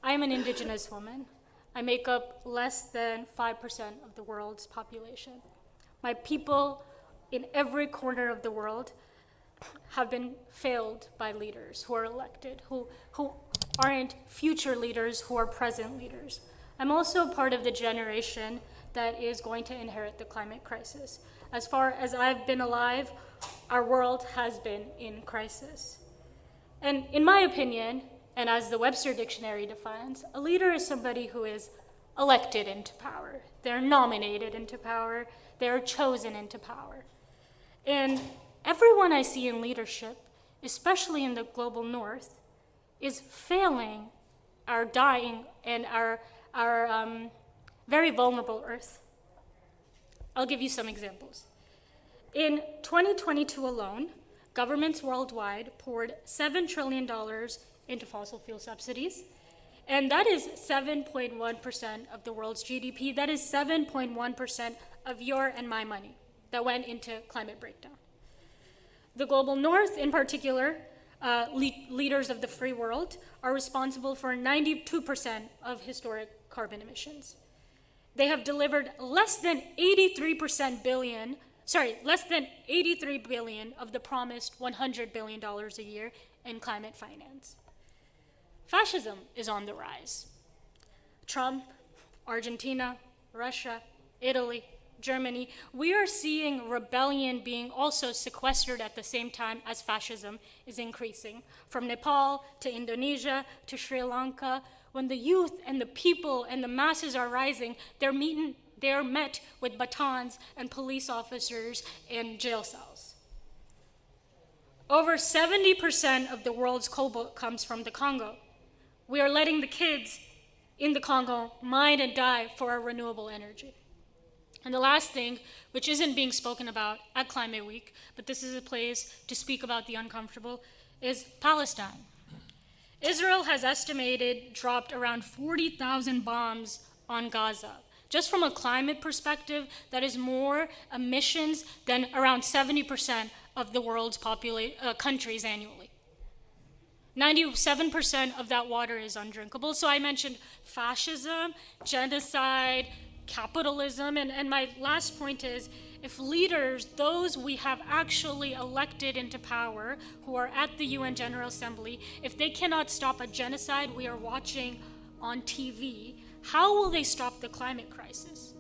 I am an Indigenous woman. I make up less than 5% of the world's population. My people in every corner of the world have been failed by leaders who are elected, who aren't future leaders, who are present leaders. I'm also part of the generation that is going to inherit the climate crisis. As far as I've been alive, our world has been in crisis. And in my opinion, and as the Webster Dictionary defines, a leader is somebody who is elected into power. They're nominated into power. They're chosen into power. And everyone I see in leadership, especially in the global north, is failing our dying and our very vulnerable earth. I'll give you some examples. In 2022 alone, governments worldwide poured $7 trillion into fossil fuel subsidies, and that is 7.1% of the world's GDP. That is 7.1% of your and my money that went into climate breakdown. The global north, in particular, leaders of the free world, are responsible for 92% of historic carbon emissions. They have delivered less than 83 billion of the promised $100 billion a year in climate finance. Fascism is on the rise. Trump, Argentina, Russia, Italy, Germany, we are seeing rebellion being also sequestered at the same time as fascism is increasing. From Nepal to Indonesia to Sri Lanka, when the youth and the people and the masses are rising, they're met with batons and police officers in jail cells. Over 70% of the world's cobalt comes from the Congo. We are letting the kids in the Congo mine and die for our renewable energy. And the last thing, which isn't being spoken about at Climate Week, but this is a place to speak about the uncomfortable, is Palestine. Israel has estimated dropped around 40,000 bombs on Gaza. Just from a climate perspective, that is more emissions than around 70% of the world's countries annually. 97% of that water is undrinkable. So I mentioned fascism, genocide, capitalism, and my last point is, if leaders, those we have actually elected into power, who are at the UN General Assembly, if they cannot stop a genocide we are watching on TV, how will they stop the climate crisis?